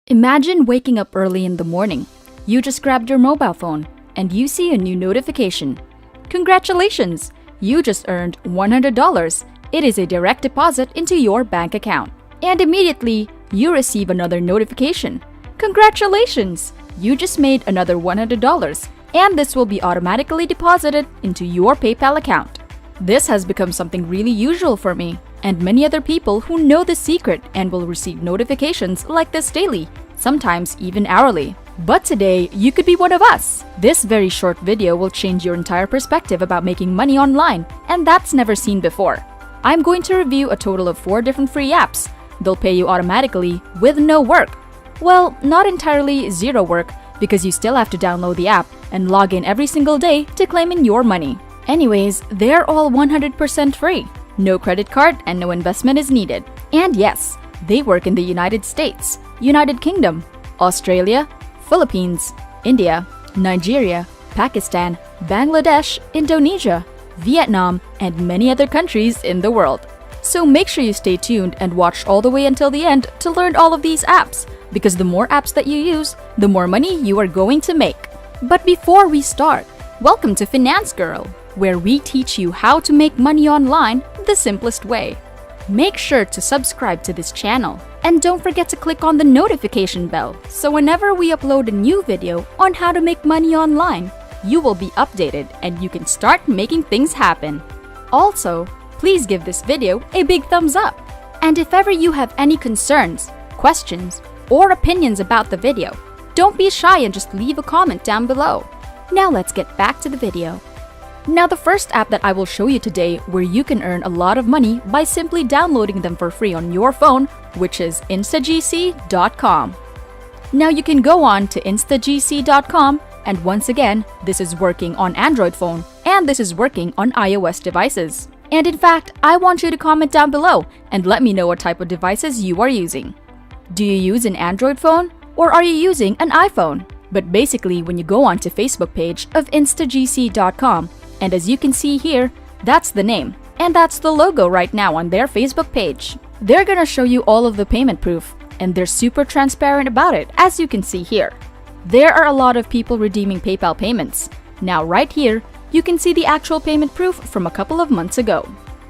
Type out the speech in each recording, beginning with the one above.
Imagine waking up early in the morning. You just grabbed your mobile phone and you see a new notification. Congratulations! You just earned $100. It is a direct deposit into your bank account. And immediately, you receive another notification. Congratulations! You just made another $100, and this will be automatically deposited into your PayPal account. This has become something really usual for me and many other people who know the secret and will receive notifications like this daily, sometimes even hourly. But today, you could be one of us. This very short video will change your entire perspective about making money online, and that's never seen before. I'm going to review a total of 4 different free apps. They'll pay you automatically with no work. Well, not entirely zero work, because you still have to download the app and log in every single day to claim in your money. Anyways, they're all 100% free. No credit card and no investment is needed. And yes, they work in the United States, United Kingdom, Australia, Philippines, India, Nigeria, Pakistan, Bangladesh, Indonesia, Vietnam, and many other countries in the world. So make sure you stay tuned and watch all the way until the end to learn all of these apps, because the more apps that you use, the more money you are going to make. But before we start, welcome to Finance Girl, where we teach you how to make money online the simplest way. Make sure to subscribe to this channel and don't forget to click on the notification bell so whenever we upload a new video on how to make money online, you will be updated and you can start making things happen. Also, please give this video a big thumbs up. And if ever you have any concerns, questions, or opinions about the video, don't be shy and just leave a comment down below. Now let's get back to the video. Now the first app that I will show you today where you can earn a lot of money by simply downloading them for free on your phone, which is instagc.com. Now you can go on to instagc.com, and once again, this is working on Android phone and this is working on iOS devices. And in fact, I want you to comment down below and let me know what type of devices you are using. Do you use an Android phone or are you using an iPhone? But basically, when you go on to Facebook page of instagc.com, and as you can see here, that's the name. And that's the logo right now on their Facebook page. They're gonna show you all of the payment proof, and they're super transparent about it, as you can see here. There are a lot of people redeeming PayPal payments. Now right here, you can see the actual payment proof from a couple of months ago.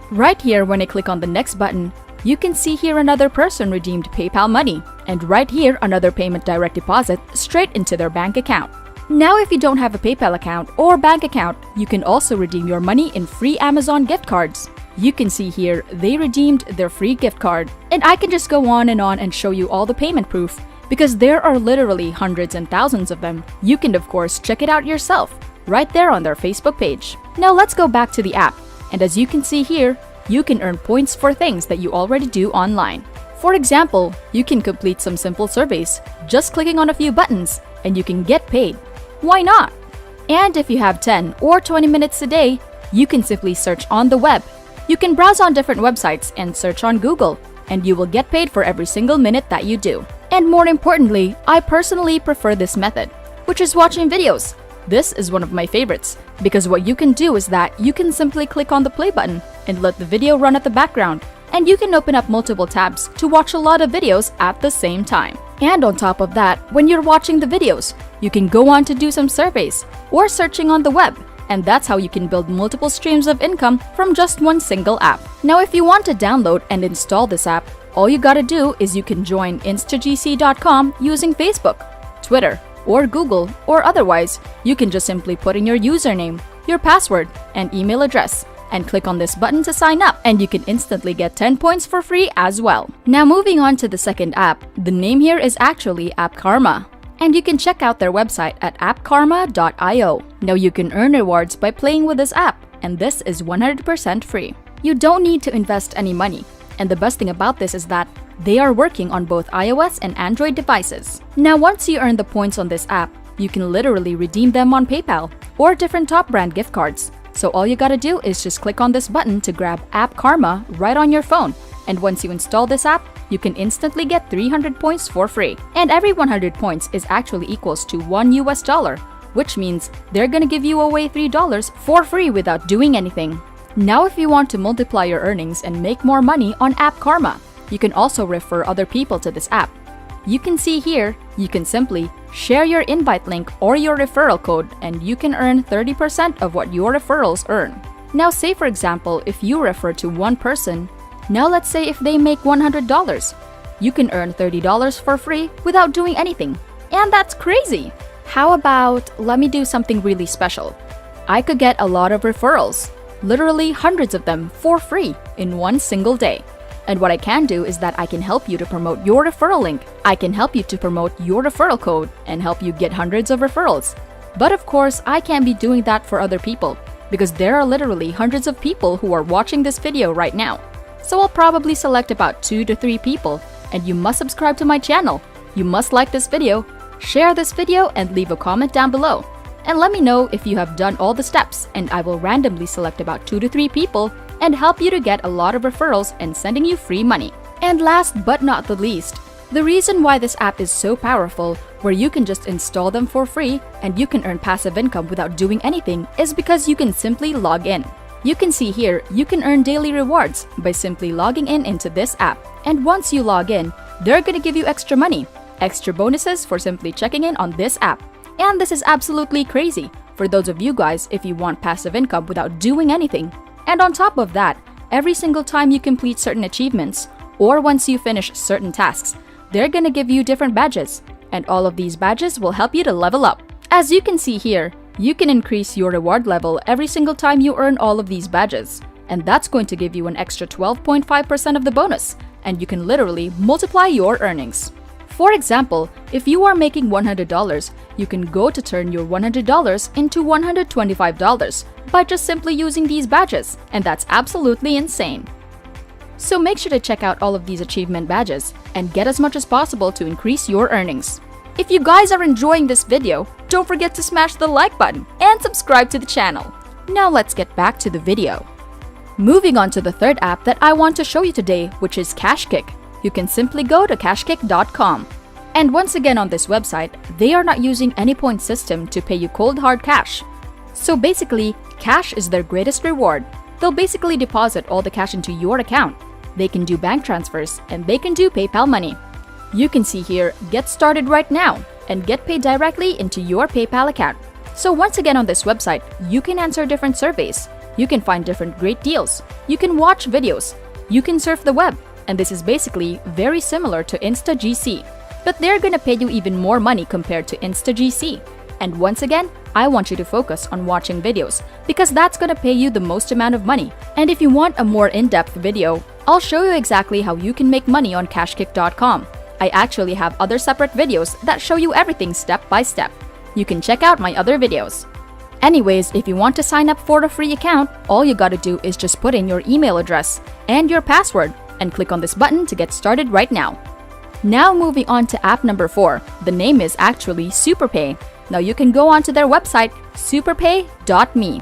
Right here, when I click on the next button, you can see here another person redeemed PayPal money, and right here another payment direct deposit straight into their bank account. Now if you don't have a PayPal account or bank account, you can also redeem your money in free Amazon gift cards. You can see here they redeemed their free gift card, and I can just go on and show you all the payment proof because there are literally hundreds and thousands of them. You can of course check it out yourself right there on their Facebook page. Now let's go back to the app, and as you can see here, you can earn points for things that you already do online. For example, you can complete some simple surveys just clicking on a few buttons and you can get paid. Why not? And if you have 10 or 20 minutes a day, you can simply search on the web. You can browse on different websites and search on Google, and you will get paid for every single minute that you do. And more importantly, I personally prefer this method, which is watching videos. This is one of my favorites because what you can do is that you can simply click on the play button and let the video run at the background, and you can open up multiple tabs to watch a lot of videos at the same time. And on top of that, when you're watching the videos, you can go on to do some surveys or searching on the web, and that's how you can build multiple streams of income from just one single app. Now if you want to download and install this app, all you gotta do is you can join instagc.com using Facebook, Twitter, or Google, or otherwise, you can just simply put in your username, your password, and email address, and click on this button to sign up, and you can instantly get 10 points for free as well. Now moving on to the second app, the name here is actually AppKarma, and you can check out their website at appkarma.io. Now you can earn rewards by playing with this app, and this is 100% free. You don't need to invest any money, and the best thing about this is that they are working on both iOS and Android devices. Now once you earn the points on this app, you can literally redeem them on PayPal or different top brand gift cards. So all you gotta do is just click on this button to grab AppKarma right on your phone. And once you install this app, you can instantly get 300 points for free. And every 100 points is actually equals to $1 US, which means they're gonna give you away $3 for free without doing anything. Now if you want to multiply your earnings and make more money on AppKarma, you can also refer other people to this app. You can see here, you can simply share your invite link or your referral code and you can earn 30% of what your referrals earn. Now say for example, if you refer to one person, now let's say if they make $100, you can earn $30 for free without doing anything. And that's crazy! How about, let me do something really special. I could get a lot of referrals, literally hundreds of them for free in one single day. And what I can do is that I can help you to promote your referral link. I can help you to promote your referral code and help you get hundreds of referrals. But of course, I can't be doing that for other people because there are literally hundreds of people who are watching this video right now. So I'll probably select about 2 to 3 people, and you must subscribe to my channel. You must like this video, share this video, and leave a comment down below. And let me know if you have done all the steps, and I will randomly select about 2 to 3 people and help you to get a lot of referrals and sending you free money. And last but not the least, the reason why this app is so powerful, where you can just install them for free and you can earn passive income without doing anything, is because you can simply log in. You can see here, you can earn daily rewards by simply logging in into this app. And once you log in, they're gonna give you extra money, extra bonuses for simply checking in on this app. And this is absolutely crazy for those of you guys if you want passive income without doing anything. And on top of that, every single time you complete certain achievements, or once you finish certain tasks, they're gonna give you different badges. And all of these badges will help you to level up. As you can see here, you can increase your reward level every single time you earn all of these badges. And that's going to give you an extra 12.5% of the bonus. And you can literally multiply your earnings. For example, if you are making $100, you can go to turn your $100 into $125 by just simply using these badges. And that's absolutely insane. So make sure to check out all of these achievement badges and get as much as possible to increase your earnings. If you guys are enjoying this video, don't forget to smash the like button and subscribe to the channel. Now let's get back to the video. Moving on to the third app that I want to show you today, which is Cashkick. You can simply go to cashkick.com. And once again on this website, they are not using any point system to pay you cold hard cash. So basically, cash is their greatest reward. They'll basically deposit all the cash into your account. They can do bank transfers and they can do PayPal money. You can see here, get started right now and get paid directly into your PayPal account. So once again on this website, you can answer different surveys. You can find different great deals. You can watch videos. You can surf the web. And this is basically very similar to InstaGC. But they're gonna pay you even more money compared to InstaGC. And once again, I want you to focus on watching videos because that's gonna pay you the most amount of money. And if you want a more in-depth video, I'll show you exactly how you can make money on Cashkick.com. I actually have other separate videos that show you everything step by step. You can check out my other videos. Anyways, if you want to sign up for a free account, all you gotta do is just put in your email address and your password and click on this button to get started right now. Now moving on to app number 4. The name is actually SuperPay. Now you can go onto their website, superpay.me.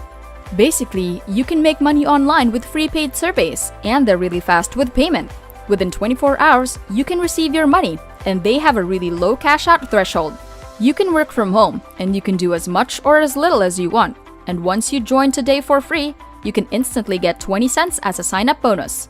Basically, you can make money online with free paid surveys, and they're really fast with payment. Within 24 hours, you can receive your money, and they have a really low cash out threshold. You can work from home, and you can do as much or as little as you want. And once you join today for free, you can instantly get 20 cents as a sign-up bonus.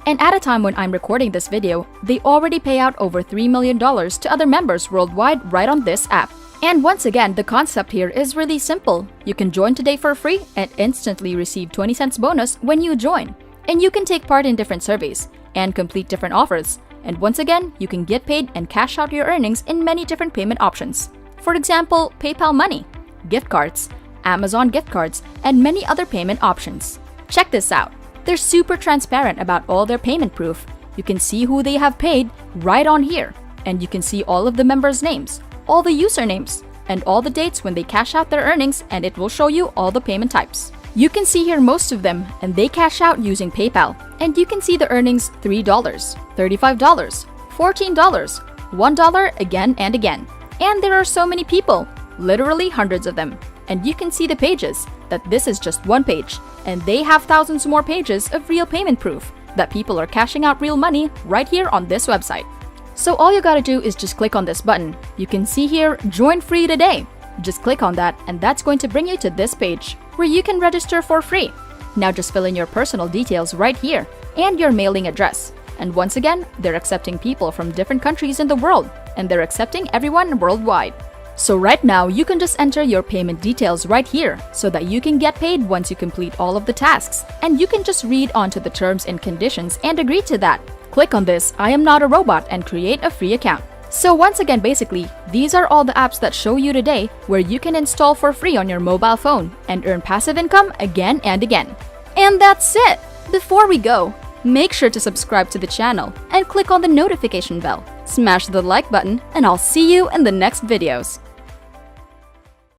And at a time when I'm recording this video, they already pay out over $3 million to other members worldwide right on this app. And once again, the concept here is really simple. You can join today for free and instantly receive 20 cents bonus when you join. And you can take part in different surveys and complete different offers. And once again, you can get paid and cash out your earnings in many different payment options. For example, PayPal Money, gift cards, Amazon gift cards, and many other payment options. Check this out. They're super transparent about all their payment proof. You can see who they have paid right on here. And you can see all of the members' names, all the usernames, and all the dates when they cash out their earnings, and it will show you all the payment types. You can see here most of them, and they cash out using PayPal. And you can see the earnings $3, $35, $14, $1 again and again. And there are so many people, literally hundreds of them. And you can see the pages, that this is just one page, and they have thousands more pages of real payment proof that people are cashing out real money right here on this website. So all you gotta do is just click on this button. You can see here, join free today. Just click on that and that's going to bring you to this page where you can register for free. Now just fill in your personal details right here and your mailing address. And once again, they're accepting people from different countries in the world. and they're accepting everyone worldwide. So right now, you can just enter your payment details right here so that you can get paid once you complete all of the tasks. And you can just read onto the terms and conditions and agree to that. Click on this I am not a robot and create a free account. So once again, basically, these are all the apps that show you today where you can install for free on your mobile phone and earn passive income again and again. And that's it! Before we go, make sure to subscribe to the channel and click on the notification bell. Smash the like button and I'll see you in the next videos.